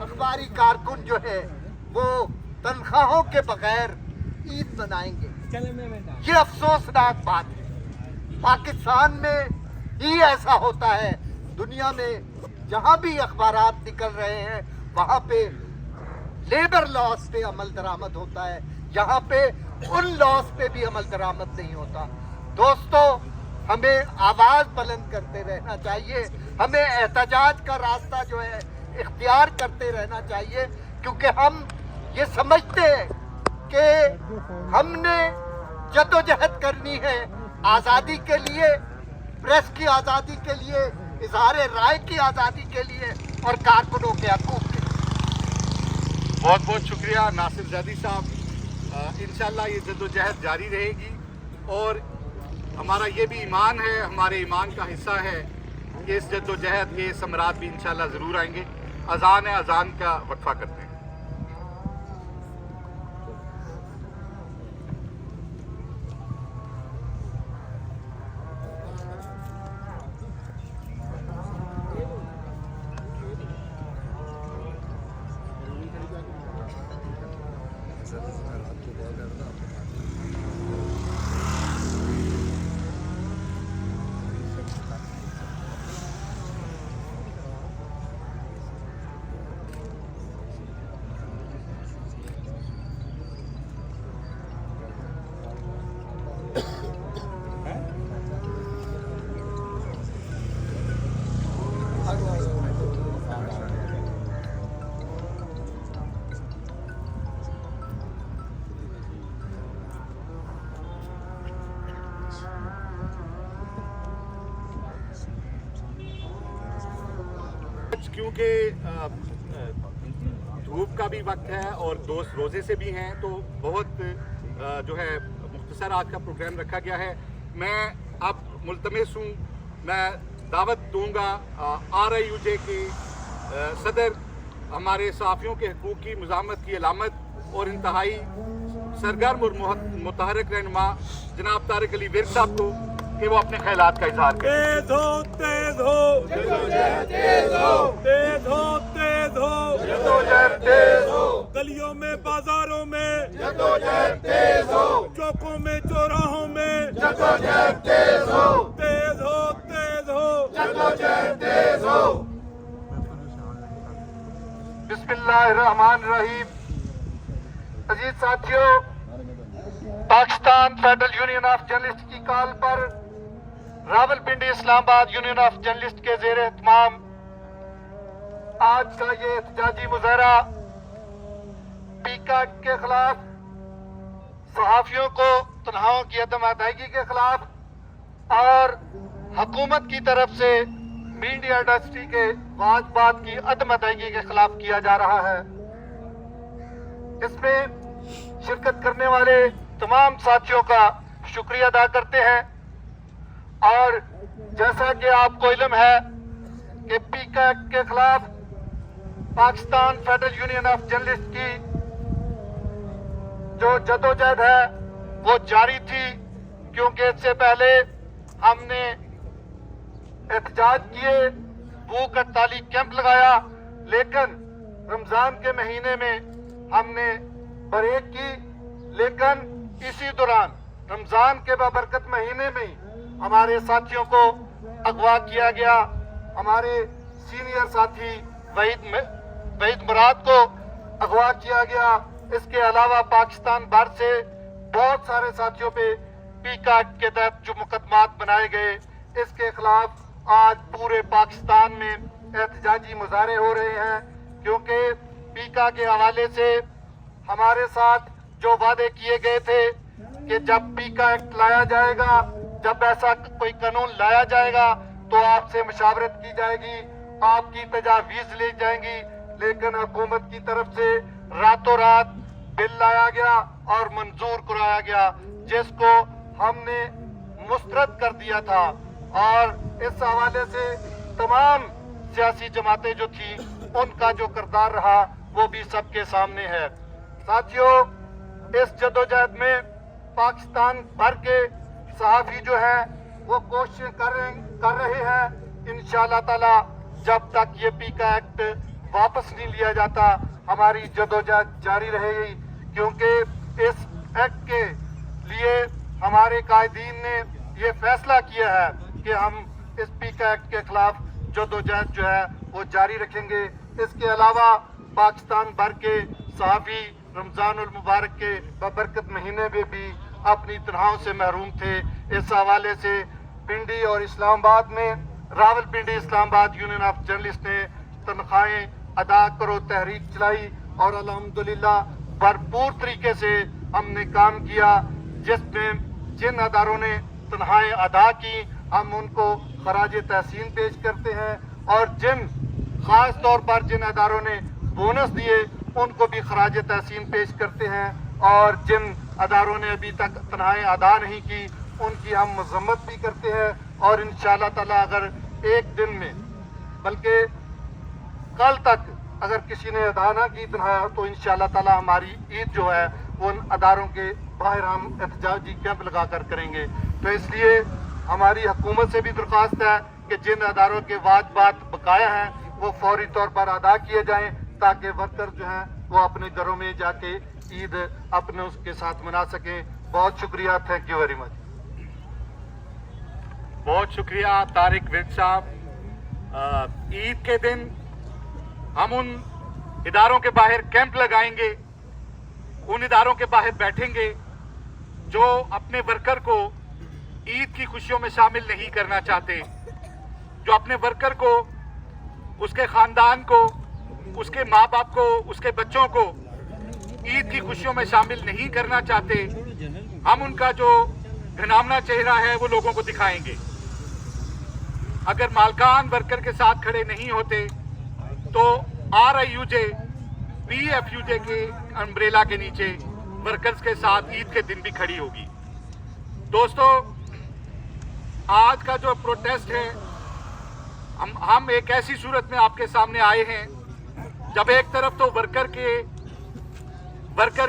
अखबारी कारकुन जो है वो तनख्वाहों के बगैर ईद मनाएंगे। ये अफसोसनाक बात है। पाकिस्तान में ही ऐसा होता है। दुनिया में जहां भी अखबारात निकल रहे हैं वहां पे लेबर लॉस पे अमल दरामद होता है, यहाँ पे उन लॉस पे भी अमल दरामद नहीं होता। दोस्तों, हमें आवाज बुलंद करते रहना चाहिए, हमें एहतजाज का रास्ता जो है इख्तियार करते रहना चाहिए, क्योंकि हम ये समझते हैं कि हमने जद्दोजहद करनी है आज़ादी के लिए, प्रेस की आज़ादी के लिए, इजहार राय की आज़ादी के लिए और कारकुनों के हकूक़ के लिए। बहुत बहुत शुक्रिया नासिर ज़ैदी साहब। इंशाल्लाह ये जद्दोजहद जारी रहेगी और हमारा ये भी ईमान है, हमारे ईमान का हिस्सा है कि इस जद्दोजहद के समरात भी इंशाल्लाह ज़रूर आएंगे। अजान है, अजान का वक्फा करते हैं। क्योंकि धूप का भी वक्त है और दोस्त रोज़े से भी हैं, तो बहुत जो है मुख्तसर आज का प्रोग्राम रखा गया है। मैं अब मुल्तमस हूँ, मैं दावत दूंगा RIUJ के सदर, हमारे सहाफ़ियों के हकूक़ की मुज़ामत की अलामत और इंतहाई सरगर्म और मुतहरक रहनुमा जनाब तारिक अली विर्क साहब को कि वो अपने ख्यालात का इजहार करें। तेज हो, तेज हो, तेज हो, तेज हो, तेज हो, जद्दोजहद तेज हो, गलियों में, बाजारों में, जद्दोजहद तेज हो, चौकों में, चौराहों में, जद्दोजहद तेज हो, तेज हो, तेज हो, जद्दोजहद तेज हो। बिस्मिल्लाहिर्रहमानिर्रहीम। अजीज साथियों, Pakistan federal union of journalist की कॉल पर Rawalpindi Islamabad union of journalist के ज़ेर एहतमाम आज का ये एहतजाजी मुजाहरा पीका के खिलाफ, सहाफियों को तनख्वाहों की अदम अदायगी के खिलाफ और हुकूमत की तरफ से मीडिया इंडस्ट्री के वाजबात की अदम अदायगी के खिलाफ किया जा रहा है। इसमें शिरकत करने वाले तमाम साथियों का शुक्रिया अदा करते हैं और जैसा कि आपको इल्म है कि पीका के खिलाफ Pakistan federal union of journalist की जो जदोजहद है वो जारी थी, क्योंकि इससे पहले हमने एहतजाज किए, भूख हड़ताली कैंप लगाया, लेकिन रमजान के महीने में हमने ब्रेक की। लेकिन इसी दौरान रमजान के बाबरकत महीने में ही हमारे साथियों को अगवा किया गया। हमारे सीनियर साथी वहीद मुराद को अगवा किया गया। इसके अलावा पाकिस्तान भर से बहुत सारे साथियों पे पीका के तहत जो मुकदमात बनाए गए, इसके खिलाफ आज पूरे पाकिस्तान में एहतजाजी मुजाहरे हो रहे हैं, क्योंकि पीका के हवाले से हमारे साथ जो वादे किए गए थे कि जब पीका एक्ट लाया जाएगा, जब ऐसा कोई कानून लाया जाएगा तो आपसे मशावरत की जाएगी, आपकी तजावीज़ ली जाएंगी, लेकिन हुकूमत की तरफ से रातों रात बिल लाया गया और मंजूर कराया गया, जिसको हमने मुस्तरद कर दिया था। और इस हवाले से तमाम सियासी जमातें जो थी उनका जो किरदार रहा वो भी सबके सामने है। साथियों, इस जदोजहद में पाकिस्तान भर के सहाफ़ी जो है वो कोशिश कर रहे हैं। इंशाअल्लाह ताला जब तक ये पीका एक्ट वापस नहीं लिया जाता, हमारी जदोजहद जारी रहेगी, क्योंकि इस एक्ट के लिए हमारे कायदीन ने ये फैसला किया है कि हम इस पीका एक्ट के खिलाफ जदोजहद जो है वो जारी रखेंगे। इसके अलावा पाकिस्तान भर के सहाफ़ी रमज़ानुल मुबारक के बबरकत महीने में भी अपनी तनख्वाहों से महरूम थे। इस हवाले से पिंडी और इस्लामाबाद में Rawalpindi Islamabad union of journalist ने तनख्वाहें अदा करो तहरीक चलाई और अल्हम्दुलिल्लाह भरपूर तरीके से हमने काम किया, जिसमें जिन अदारों ने तनख्वाहें अदा की हम उनको खराज तहसीन पेश करते हैं, और जिन खास तौर पर जिन अदारों ने बोनस दिए उनको भी खराज तहसीन पेश करते हैं, और जिन अदारों ने अभी तक तनख्वाहें अदा नहीं की उनकी हम मजम्मत भी करते हैं। और इंशाअल्लाह ताला अगर एक दिन में बल्कि कल तक अगर किसी ने अदा ना की तनख्वाह तो इंशाअल्लाह ताला हमारी ईद जो है उन अदारों के बाहर हम एहतजाजी कैंप लगा कर करेंगे। तो इसलिए हमारी हुकूमत से भी दरख्वास्त है कि जिन अदारों के वाजबात बकाया हैं वो फौरी तौर पर अदा किए जाएं, ताकि वर्कर जो हैं वो अपने घरों में जाके ईद अपने उसके साथ मना सकें। बहुत शुक्रिया, थैंक यू वेरी मच। बहुत शुक्रिया तारिक विर्क साहब। ईद के दिन हम उन इदारों के बाहर कैंप लगाएंगे, उन इदारों के बाहर बैठेंगे जो अपने वर्कर को ईद की खुशियों में शामिल नहीं करना चाहते, जो अपने वर्कर को, उसके खानदान को, उसके माँ बाप को, उसके बच्चों को ईद की खुशियों में शामिल नहीं करना चाहते। हम उनका जो घिनौना चेहरा है वो लोगों को दिखाएंगे। अगर मालकान वर्कर के साथ खड़े नहीं होते तो RIUJ PFUJ के अम्ब्रेला के नीचे वर्कर्स के साथ ईद के दिन भी खड़ी होगी। दोस्तों, आज का जो प्रोटेस्ट है, हम एक ऐसी सूरत में आपके सामने आए हैं जब एक तरफ तो वर्कर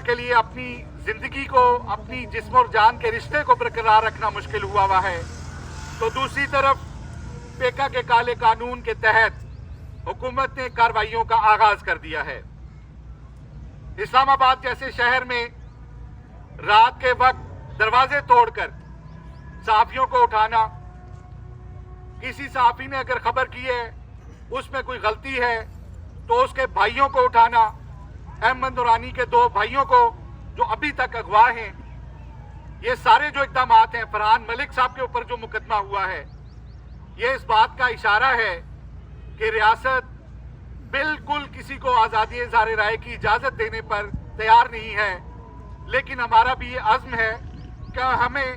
के लिए अपनी जिंदगी को, अपनी जिस्म और जान के रिश्ते को बरकरार रखना मुश्किल हुआ है, तो दूसरी तरफ पेका के काले कानून के तहत हुकूमत ने कार्रवाइयों का आगाज कर दिया है। इस्लामाबाद जैसे शहर में रात के वक्त दरवाजे तोड़कर सहाफियों को उठाना, किसी सहाफी ने अगर खबर की है उसमें कोई गलती है तो उसके भाइयों को उठाना, अहमद नूरानी के 2 भाइयों को जो अभी तक अगवा हैं, ये सारे जो इक़दाम हैं, फरहान मलिक साहब के ऊपर जो मुकदमा हुआ है, ये इस बात का इशारा है कि रियासत बिल्कुल किसी को आज़ादी इज़हार राय की इजाज़त देने पर तैयार नहीं है। लेकिन हमारा भी ये अज़्म है कि हमें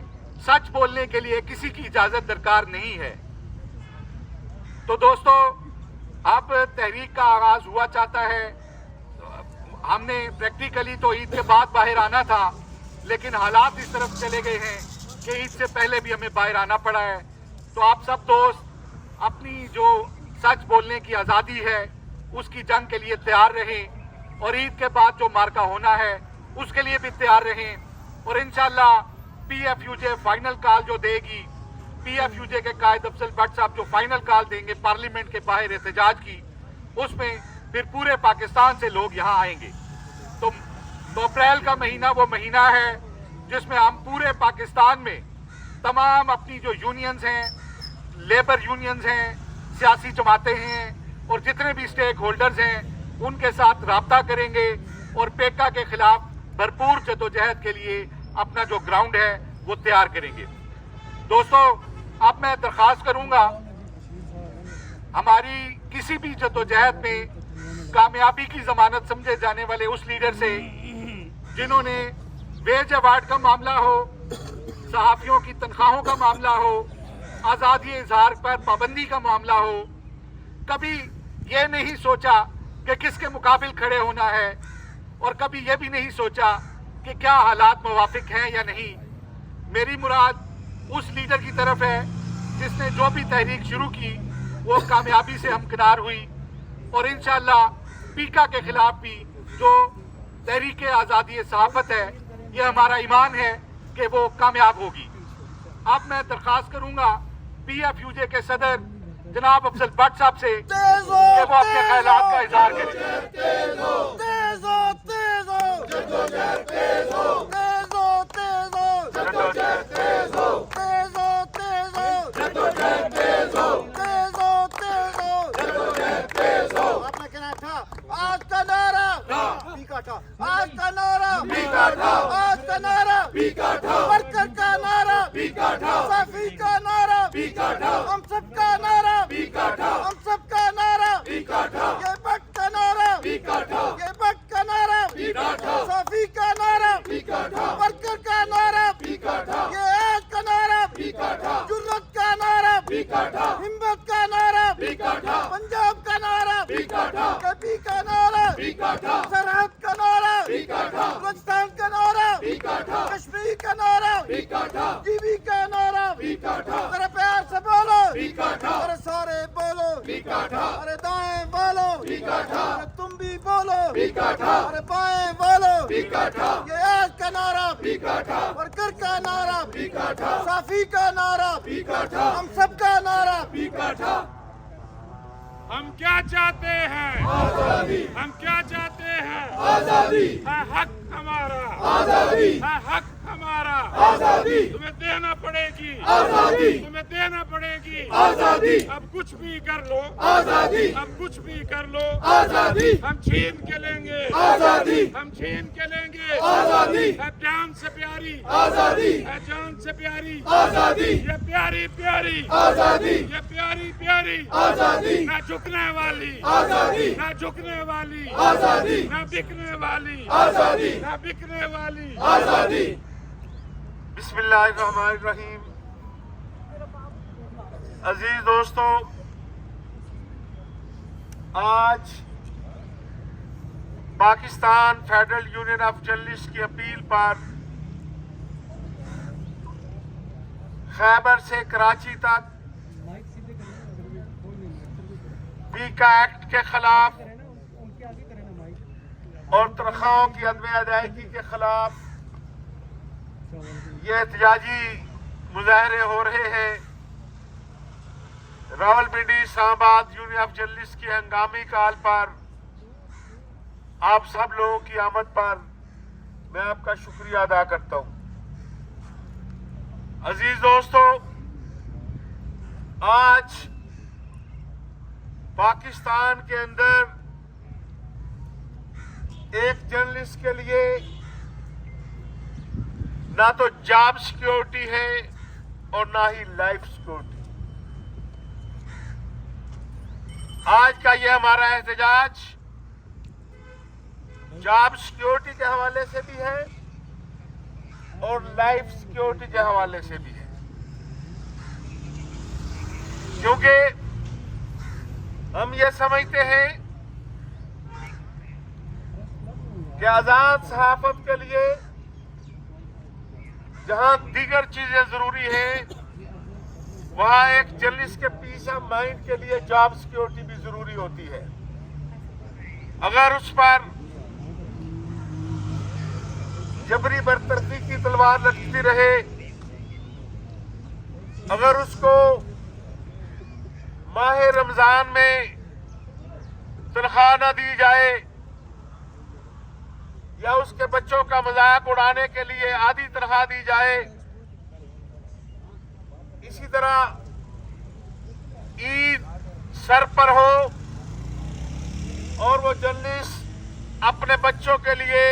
सच बोलने के लिए किसी की इजाज़त दरकार नहीं है। तो दोस्तों, अब तहरीक का आगाज़ हुआ चाहता है। हमने प्रैक्टिकली तो ईद के बाद बाहर आना था, लेकिन हालात इस तरफ चले गए हैं कि ईद से पहले भी हमें बाहर आना पड़ा है। तो आप सब दोस्त अपनी जो सच बोलने की आज़ादी है उसकी जंग के लिए तैयार रहें, और ईद के बाद जो मार्का होना है उसके लिए भी तैयार रहें। और इंशाल्लाह PFUJ फाइनल कॉल जो देगी, PFUJ के कायद अफजल भट्ट साहब जो फाइनल कॉल देंगे पार्लियामेंट के बाहर एहतजाज की, उसमें फिर पूरे पाकिस्तान से लोग यहाँ आएंगे। तो अप्रैल का महीना वो महीना है जिसमें हम पूरे पाकिस्तान में तमाम अपनी जो यूनियंस हैं, लेबर यूनियंस हैं, सियासी जमातें हैं और जितने भी स्टेक होल्डर्स हैं उनके साथ राब्ता करेंगे और पेका के खिलाफ भरपूर जदोजहद के लिए अपना जो ग्राउंड है वो तैयार करेंगे। दोस्तों, अब मैं दरख्वास्त करूंगा, हमारी किसी भी जदोजहद में कामयाबी की जमानत समझे जाने वाले उस लीडर से जिन्होंने वेज अवार्ड का मामला हो, सहाफियों की तनख्वाहों का मामला हो, आज़ादी इज़हार पर पाबंदी का मामला हो, कभी ये नहीं सोचा कि किसके मुकाबिल खड़े होना है, और कभी ये भी नहीं सोचा कि क्या हालात मुवाफिक हैं या नहीं। मेरी मुराद उस लीडर की तरफ है जिसने जो भी तहरीक शुरू की वो कामयाबी से हमकिनार हुई, और इंशाअल्लाह पीका के खिलाफ भी जो तहरीक आज़ादी सहाफ़त है, ये हमारा ईमान है कि वो कामयाब होगी। अब मैं दरख्वास्त करूंगा PFUJ के सदर जनाब अफजल भट्ट साहब से तेज हो, कि वो अपने तेज ख्यालात का हो। इजहार करें। तेज हो, तेज हो, तेज हो, जद्दोजहद तेज हो, तेज हो, तेज हो, जद्दोजहद तेज हो, तेज हो, तेज हो, जद्दोजहद तेज हो, तेज हो, तेज हो, जद्दोजहद तेज हो। आपने कहना था आज का नारा बी का था, आज का नारा बी का था, आज का नारा बी का था, वर्कर का नारा बी का था, साफी का नारा बी का था, हम सबका नारा बी का था, हम सबका नारा बी का था, ये बट का नारा बी का था, ये बट का नारा बी का था, साफी का नारा बी का था, वर्कर का नारा बी का था, ये आज का नारा बी का था, जुर्रत का नारा बी का था, हिम्मत का नारा बी का था, पंजाब का नारा बी का था, कभी का नारा बी का था, सरहद का नारा बी का था, राजस्थान का नारा बी का था, कश्मीर का नारा बी का था, टीवी का नारा बी का था, अरे प्यार से बोलो बी का था, अरे सारे बोलो बी का था, अरे दाएं बोलो बी का था, अरे तुम भी बोलो बी का था, अरे बाएं बोलो बी का था, ये आज का नारा बी का था, वर्कर का नारा बी का था, साफी का नारा बी का था, हम सबका नारा बी का था। हम क्या चाहते हैं? आजादी, हम क्या चाहते हैं? आजादी, है हक हमारा, आजादी, है हक हमारा, आजादी, तुम्हें देना पड़ेगी, आजादी, तुम्हें देना पड़ेगी, आजादी, अब कुछ भी कर लो, आजादी, अब कुछ भी कर लो, आजादी, हम छीन के लेंगे, आजादी, हम छीन के लेंगे, आजादी, है जान से प्यारी, आजादी, है जान से प्यारी, आजादी, ये प्यारी प्यारी, आजादी, ये प्यारी प्यारी, आजादी, ना झुकने वाली, आजादी, ना झुकने वाली, आजादी, ना बिकने वाली, आजादी, ना बिकने वाली, आजादी। बिस्मिल्लाहिर्रहमानिर्रहीम। अजीज दोस्तों, आज Pakistan federal union of journalist की अपील पर खैबर से कराची तक पीका एक्ट के खिलाफ और तनख्वाहों की अदम अदायगी के खिलाफ ये एहतजाजी मुजाहरे हो रहे हैं। Rawalpindi Islamabad union of journalist की हंगामी कॉल पर आप सब लोगों की आमद पर मैं आपका शुक्रिया अदा करता हूं। अजीज दोस्तों, आज पाकिस्तान के अंदर एक जर्नलिस्ट के लिए ना तो जॉब सिक्योरिटी है और ना ही लाइफ सिक्योरिटी। आज का ये हमारा एहतजाज जॉब सिक्योरिटी के हवाले से भी है और लाइफ सिक्योरिटी के हवाले से भी है, क्योंकि हम ये समझते हैं कि आजाद सहाफत के लिए जहां दीगर चीजें जरूरी हैं, वहां एक जर्नलिस्ट के पीस ऑफ माइंड के लिए जॉब सिक्योरिटी भी जरूरी होती है। अगर उस पर जबरी बरतरफी की तलवार लटकती रहे, अगर उसको माह रमजान में तनख्वाह न दी जाए या उसके बच्चों का मजाक उड़ाने के लिए आधी तनख्वाह दी जाए, इसी तरह ईद सर पर हो और वो जर्नलिस्ट अपने बच्चों के लिए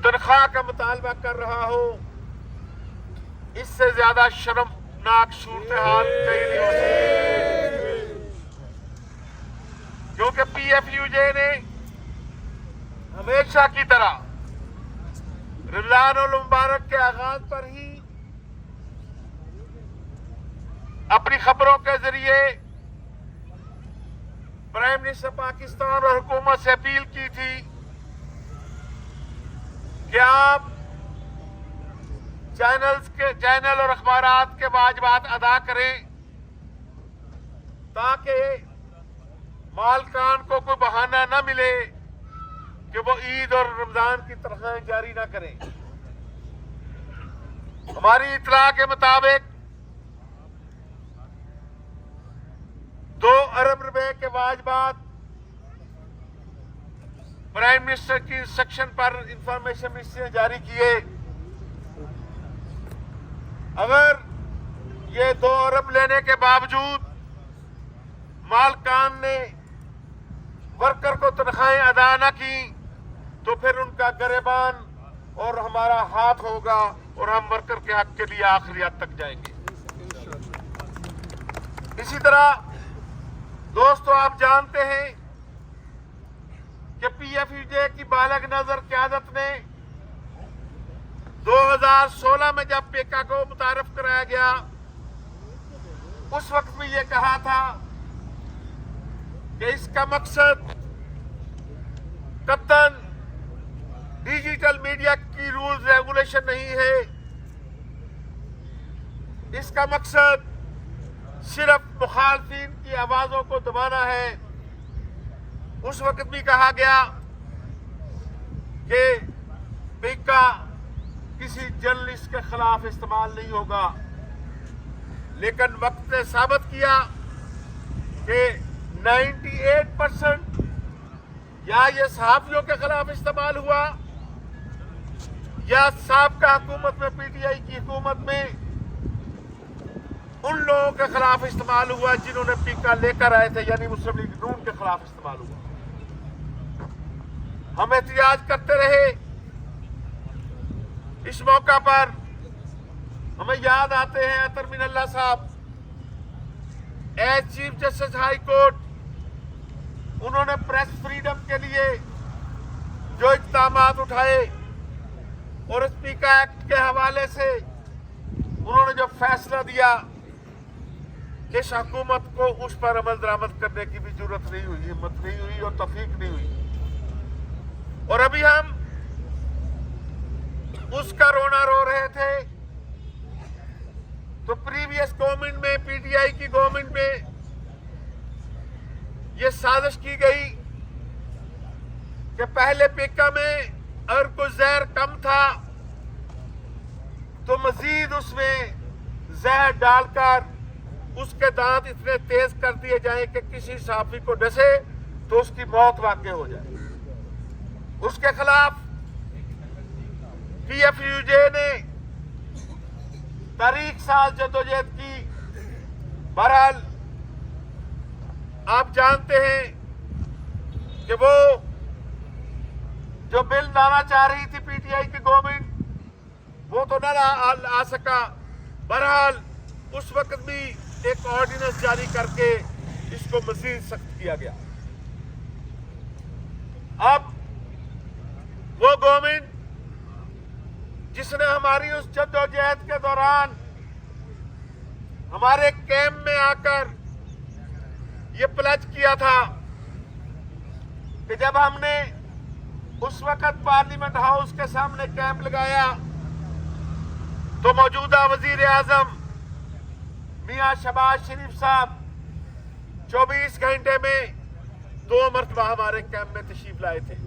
तनख्वाह का मुतालबा कर रहा हो, इससे ज्यादा शर्मनाक सूरत हाल कहीं नहीं हो सकती। क्योंकि PFUJ ने हमेशा की तरह रमजान मुबारक के आगाज पर ही अपनी खबरों के जरिए प्राइम मिनिस्टर पाकिस्तान और हुकूमत से अपील की थी कि आप चैनल और अखबारात के वाजिबात अदा करें, ताकि मालकान को कोई बहाना न मिले कि वो ईद और रमजान की तनख्वाहें जारी ना करें। हमारी इतला के मुताबिक 2 अरब रुपए के वाजबात प्राइम मिनिस्टर की इंस्ट्रक्शन पर इंफॉर्मेशन मिनिस्ट्री ने जारी किए। अगर ये 2 अरब लेने के बावजूद मालकान ने वर्कर को तनख्वाहें अदा न की तो फिर उनका गिरबान और हमारा हाथ होगा और हम वर्कर के हक के लिए आखिरी हद तक जाएंगे। इसी तरह दोस्तों, आप जानते हैं कि पीएफयूजे की बालग नजर क़यादत ने 2016 में जब पेका को मुतारफ कराया गया, उस वक्त भी ये कहा था कि इसका मकसद कतन डिजिटल मीडिया की रूल्स रेगुलेशन नहीं है, इसका मकसद सिर्फ मुखालफिन की आवाजों को दबाना है। उस वक्त भी कहा गया कि पेका किसी जर्नलिस्ट के खिलाफ इस्तेमाल नहीं होगा, लेकिन वक्त ने साबित किया कि 98% या ये सहाफियों के खिलाफ इस्तेमाल हुआ या साबका हुकूमत में, पीटीआई की हुकूमत में उन लोगों के खिलाफ इस्तेमाल हुआ जिन्होंने पीका लेकर आए थे, यानी मुस्लिम लीग नून के खिलाफ इस्तेमाल हुआ। हम एहतिजाज करते रहे। इस मौका पर हमें याद आते हैं अतर मिनल्ला साहब, as chief justice high court, उन्होंने प्रेस फ्रीडम के लिए जो इक़दामात उठाए और स्पीकर एक्ट के हवाले से उन्होंने जो फैसला दिया कि इस हुकूमत को उस पर अमल दरामद करने की भी जरूरत नहीं हुई, हिम्मत नहीं हुई और तौफीक नहीं हुई। और अभी हम उसका रोना रो रहे थे तो प्रीवियस गवर्नमेंट में, पीटीआई की गवर्नमेंट में यह साजिश की गई कि पहले पेका में अगर कोई जहर कम था तो मजीद उसमें जहर डालकर उसके दांत इतने तेज कर दिए जाएं कि किसी साफी को डसे तो उसकी मौत वाक़ई हो जाए। उसके खिलाफ पीएफयूजे ने तारीख साल जदोजहद की। बहरहाल आप जानते हैं कि वो जो बिल लाना चाह रही थी पीटीआई की गवर्नमेंट, वो तो न आ सका। बहरहाल उस वक्त भी एक ऑर्डिनेंस जारी करके इसको मजीद सख्त किया गया। अब वो गवर्नमेंट जिसने हमारी उस जद्दोजहद के दौरान हमारे कैंप में आकर ये प्लेज किया था कि जब हमने उस वक्त पार्लियामेंट हाउस के सामने कैंप लगाया तो मौजूदा वजीर आजम मियां शहबाज शरीफ साहब 24 घंटे में 2 मरतबा हमारे कैंप में तशरीफ लाए थे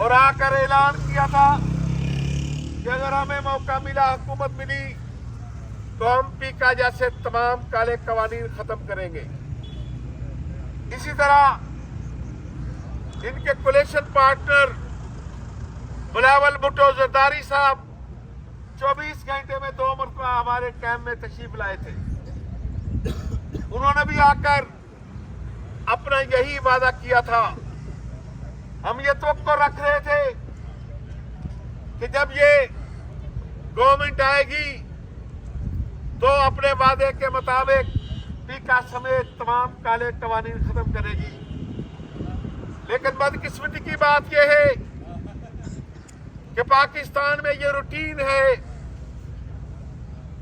और आकर ऐलान किया था कि अगर हमें मौका मिला, हुकूमत मिली, तो हम पीका जैसे तमाम काले कवानीन खत्म करेंगे। इसी तरह इनके कोलेशन पार्टनर बिलावल भुट्टो जरदारी साहब 24 घंटे में 2 मरतबा हमारे कैंप में तशरीफ लाए थे। उन्होंने भी आकर अपना यही वादा किया था। हम ये तवक्को रख रहे थे कि जब ये गवर्नमेंट आएगी तो अपने वादे के मुताबिक पीका समेत तमाम काले कवानीन खत्म करेगी। लेकिन बदकिस्मती की बात यह है कि पाकिस्तान में ये रूटीन है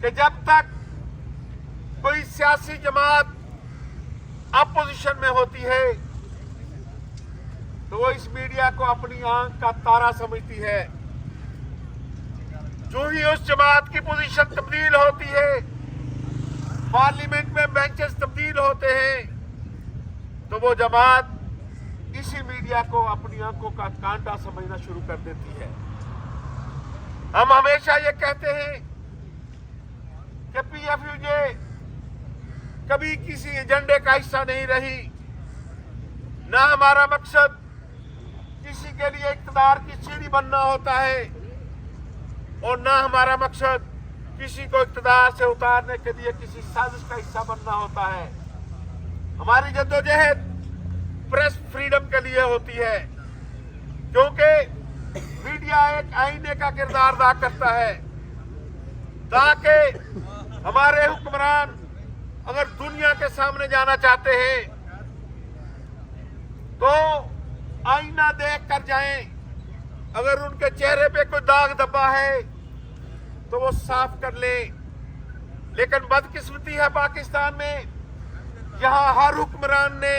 कि जब तक कोई सियासी जमात अपोजिशन में होती है तो वो इस मीडिया को अपनी आंख का तारा समझती है। जो ही उस जमात की पोजीशन तब्दील होती है, पार्लियामेंट में बेंचेस तब्दील होते हैं, तो वो जमात इसी मीडिया को अपनी आंखों का कांटा समझना शुरू कर देती है। हम हमेशा ये कहते हैं कि पीएफयूजे कभी किसी एजेंडे का हिस्सा नहीं रही। ना हमारा मकसद किसी के लिए इक़्तिदार की सीढ़ी बनना होता है और ना हमारा मकसद किसी को इक़्तिदार से उतारने के लिए किसी साजिश का हिस्सा बनना होता है। हमारी जद्दोजहद प्रेस फ्रीडम के लिए होती है, क्योंकि मीडिया एक आईने का किरदार अदा करता है, ताकि हमारे हुक्मरान अगर दुनिया के सामने जाना चाहते हैं तो आईना देख कर जाएं। अगर उनके चेहरे पे कोई दाग धब्बा है तो वो साफ कर लें। लेकिन बदकिस्मती है पाकिस्तान में, यहाँ हर हुक्मरान ने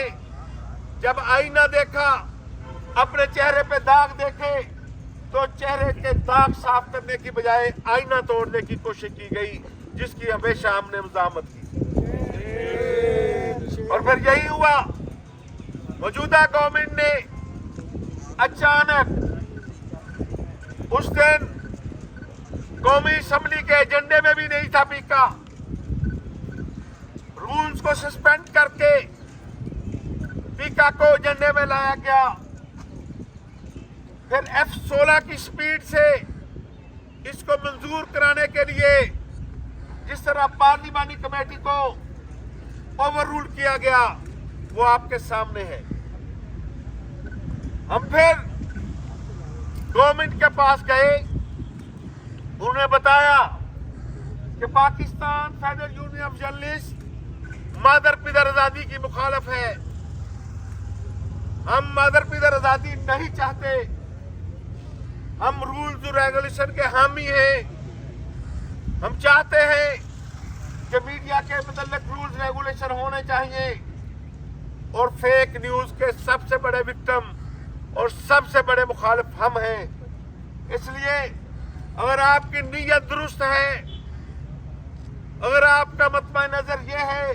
जब आईना देखा, अपने चेहरे पे दाग देखे, तो चेहरे के दाग साफ करने की बजाय आईना तोड़ने की कोशिश की गई, जिसकी हमेशा हमने मज़ामत की। और फिर यही हुआ, मौजूदा गवर्नमेंट ने अचानक उस दिन कौमी असम्बली के एजेंडे में भी नहीं था पीका, रूल्स को सस्पेंड करके पीका को एजेंडे में लाया गया। फिर F-16 की स्पीड से इसको मंजूर कराने के लिए जिस तरह पार्लिमानी कमेटी को ओवर रूल किया गया, वो आपके सामने है। हम फिर गवर्नमेंट के पास गए, उन्होंने बताया कि Pakistan federal union of journalist मादर पिदर आजादी की मुखालिफ है। हम मादर पिदर आजादी नहीं चाहते, हम रूल्स और रेगुलेशन के हामी हैं। हम चाहते हैं कि मीडिया के मुतल्लिक रूल्स रेगुलेशन होने चाहिए, और फेक न्यूज के सबसे बड़े विक्टिम और सबसे बड़े मुखालिफ हम हैं। इसलिए अगर आपकी नीयत दुरुस्त है, अगर आपका मतमा नजर ये है,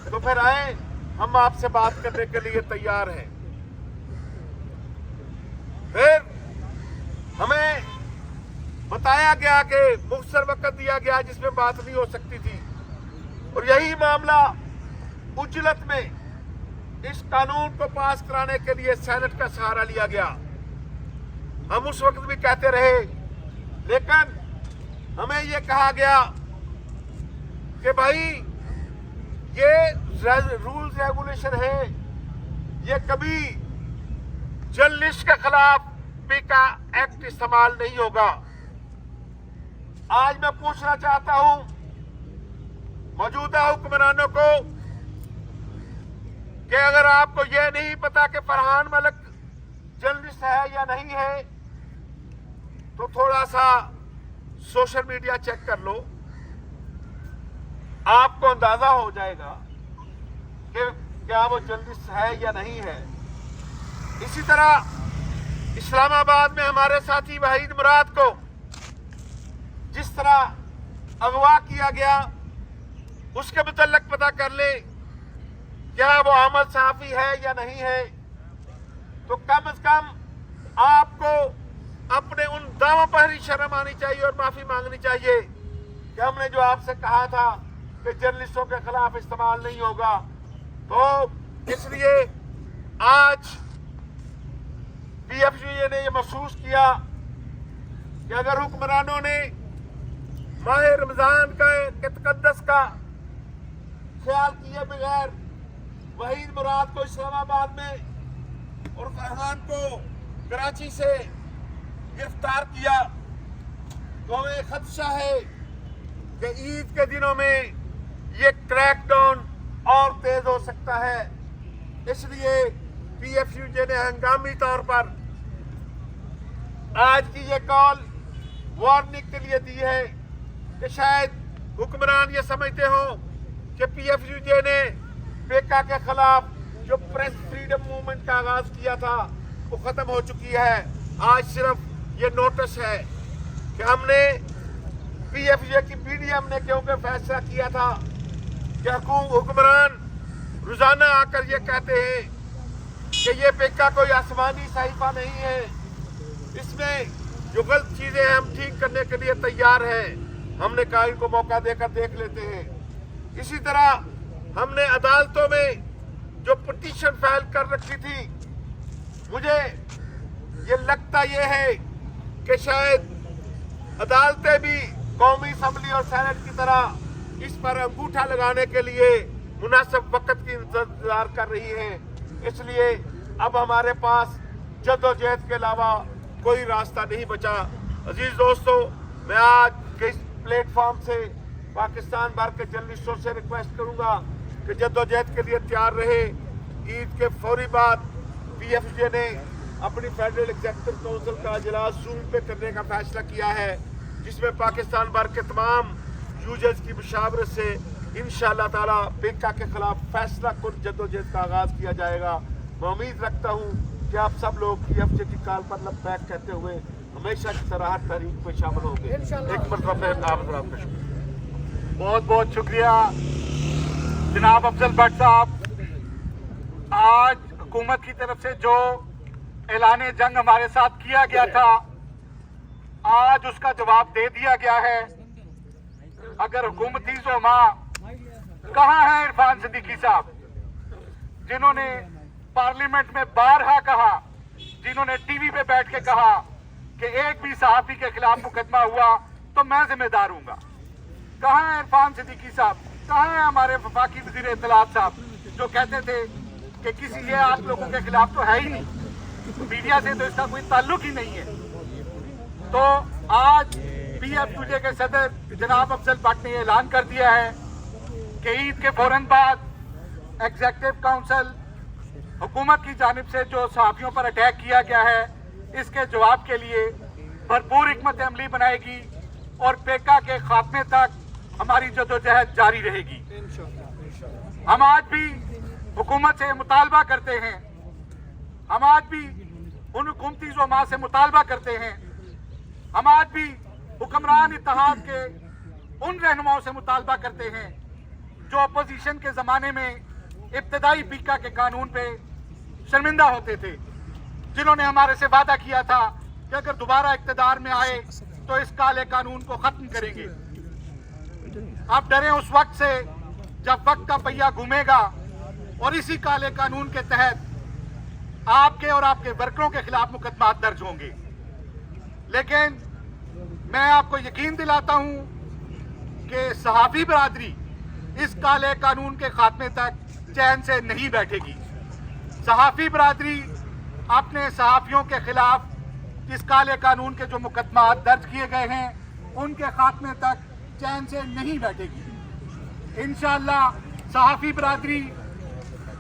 तो फिर आए, हम आपसे बात करने के लिए तैयार हैं। फिर हमें बताया गया कि मुख्तसर वक्त दिया गया जिसमें बात नहीं हो सकती थी, और यही मामला उजलत में इस कानून को पास कराने के लिए सेनेट का सहारा लिया गया। हम उस वक्त भी कहते रहे, लेकिन हमें यह कहा गया कि भाई ये रूल्स रेगुलेशन है, ये कभी जर्नलिस्ट के खिलाफ पीका एक्ट इस्तेमाल नहीं होगा। आज मैं पूछना चाहता हूं मौजूदा हुक्मरानों को कि अगर आपको यह नहीं पता कि फरहान मलिक जर्नलिस्ट है या नहीं है, तो थोड़ा सा सोशल मीडिया चेक कर लो, आपको अंदाजा हो जाएगा कि क्या वो जर्नलिस्ट है या नहीं है। इसी तरह इस्लामाबाद में हमारे साथी वहीद मुराद को जिस तरह अगवा किया गया, उसके मुतल्लिक पता कर ले क्या वो आमद सहाफी है या नहीं है। तो कम से कम आपको अपने उन दावों पर ही शर्म आनी चाहिए और माफी मांगनी चाहिए कि हमने जो आपसे कहा था कि जर्नलिस्टों के खिलाफ इस्तेमाल नहीं होगा। तो इसलिए आज PFUJ ने यह महसूस किया कि अगर हुक्मरानों ने माह रमजान के तकद्दस का ख्याल किए बगैर वहीद मुराद को इस्लामाबाद में और फरहान को कराची से गिरफ्तार किया, तो हमें खदशा है कि ईद के दिनों में ये क्रैकडाउन और तेज हो सकता है। इसलिए PFUJ ने हंगामी तौर पर आज की ये कॉल वार्निंग के लिए दी है कि शायद हुक्मरान ये समझते हो कि PFUJ ने पेका के खिलाफ जो प्रेस फ्रीडम मूवमेंट का आगाज किया था वो खत्म हो चुकी है। आज सिर्फ ये नोटिस है कि हमने PFUJ की PDM ने क्योंकि फैसला किया था कि हुक्मरान रोजाना आकर ये कहते हैं कि ये पेका कोई आसमानी सहीफा नहीं है, इसमें जो गलत चीजें हैं हम ठीक करने के लिए तैयार हैं। हमने कहा इनको मौका देकर देख लेते हैं। इसी तरह हमने अदालतों में जो पिटीशन फाइल कर रखी थी, मुझे ये लगता ये है कि शायद अदालतें भी कौमी असम्बली और सेनेट की तरह इस पर अंगूठा लगाने के लिए मुनासिब वक्त की इंतजार कर रही है। इसलिए अब हमारे पास जद्दोजहद के अलावा कोई रास्ता नहीं बचा। अजीज दोस्तों, मैं आज के इस प्लेटफॉर्म से पाकिस्तान भर के जर्नलिस्टों से रिक्वेस्ट करूंगा कि जद्दोजहद के लिए तैयार रहे। ईद के फौरी बाद PFJ ने अपनी फेडरल एग्जीक्यूटिव काउंसिल का इजलास जूम पे करने का फैसला किया है, जिसमें पाकिस्तान भर के तमाम यूजर्स की मुशावरत से इंशाअल्लाह ताला पेका के खिलाफ फैसला कुन जद्दोजहद का आगाज किया जाएगा। मैं उम्मीद रखता हूँ कि आप सब लोग PFJ की कॉल पर लबैक कहते हुए हमेशा की तरह हर तारीख में शामिल होंगे। एक मरतबा आप का शुक्रिया। बहुत बहुत शुक्रिया जनाब अफजल भट्ट साहब। आज हुकूमत की तरफ से जो ऐलान जंग हमारे साथ किया गया था, आज उसका जवाब दे दिया गया है। अगर हुकूमती ज़ोमा कहाँ है इरफान सिद्दीकी साहब, जिन्होंने पार्लियामेंट में बारहा कहा, जिन्होंने टीवी पे बैठ के कहा कि एक भी सहाफी के खिलाफ मुकदमा हुआ तो मैं जिम्मेदार हूंगा। कहाँ है इरफान सिद्दीकी साहब? कहाँ है हमारे वफाकी वजीर इत्तलात साहब, जो कहते थे कि किसी ये आप लोगों के खिलाफ तो है ही नहीं, मीडिया से तो इसका कोई ताल्लुक ही नहीं है। तो आज PFJ के सदर जनाब अफजल भट्ट ने ऐलान कर दिया है कि ईद के फौरन बाद एग्जीक्यूटिव काउंसिल हुकूमत की जानिब से जो सहाफियों पर अटैक किया गया है, इसके जवाब के लिए भरपूर हिकमत अमली बनाएगी और पेका के खात्मे तक हमारी जद्दोजहद जारी रहेगी। हम आज भी हुकूमत से मुतालबा करते हैं, हम आज भी उन हुकूमती ज़ोमा से मुतालबा करते हैं, हम आज भी हुक्मरान इत्तेहाद के उन रहनुमाओं से मुतालबा करते हैं जो अपोजिशन के ज़माने में इब्तदाई पीका के कानून पे शर्मिंदा होते थे, जिन्होंने हमारे से वादा किया था कि अगर दोबारा इक़्तिदार में आए तो इस काले कानून को ख़त्म करेंगे। आप डरें उस वक्त से जब वक्त का पहिया घूमेगा और इसी काले कानून के तहत आपके और आपके वर्करों के खिलाफ मुकदमा दर्ज होंगे। लेकिन मैं आपको यकीन दिलाता हूं कि सहाफी बरादरी इस काले कानून के खात्मे तक चैन से नहीं बैठेगी। सहाफी बरादरी अपने सहाफियों के खिलाफ इस काले कानून के जो मुकदमा दर्ज किए गए हैं, उनके खात्मे तक चैन से नहीं बैठेगी। इंशाअल्लाह सहाफी बरादरी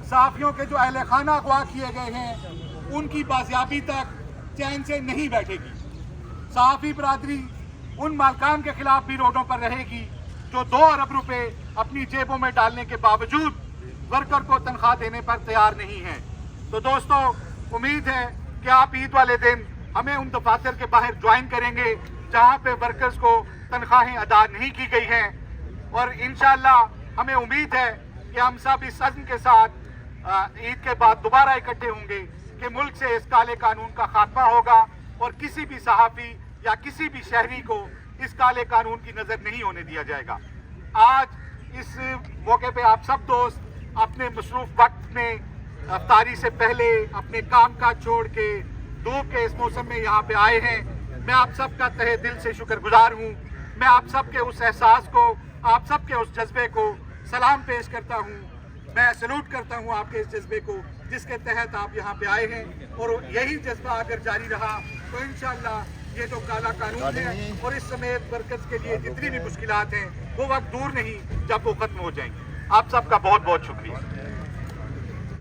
सहाफियों के जो अहले खाना अगवा किए गए हैं, उनकी बाजियाबी तक चैन से नहीं बैठेगी। सहाफी बरादरी उन मालकान के खिलाफ भी रोडों पर रहेगी जो 2 अरब रुपए अपनी जेबों में डालने के बावजूद वर्कर को तनख्वाह देने पर तैयार नहीं है। तो दोस्तों, उम्मीद है कि आप ईद वाले दिन हमें उन दफातर के बाहर ज्वाइन करेंगे जहां पे वर्कर्स को तनख्वाहें अदा नहीं की गई हैं। और इंशाअल्लाह हमें उम्मीद है कि हम सब इस अज़्म के साथ ईद के बाद दोबारा इकट्ठे होंगे कि मुल्क से इस काले कानून का खात्मा होगा और किसी भी सहाफ़ी या किसी भी शहरी को इस काले कानून की नज़र नहीं होने दिया जाएगा। आज इस मौके पे आप सब दोस्त अपने मसरूफ वक्त में अफ्तारी से पहले अपने काम काज छोड़ के धूप के इस मौसम में यहाँ पे आए हैं। मैं आप सब का तहे दिल से शुक्रगुजार हूँ। मैं आप सब के उस एहसास को, आप सब के उस जज्बे को सलाम पेश करता हूँ। मैं सैल्यूट करता हूँ आपके इस जज्बे को जिसके तहत आप यहाँ पे आए हैं। और यही जज्बा अगर जारी रहा तो इंशाअल्लाह ये जो काला कानून है और इस समेत वर्कर्स के लिए जितनी भी मुश्किलात हैं, वो वक्त दूर नहीं जब वो खत्म हो जाएंगे। आप सबका बहुत बहुत शुक्रिया।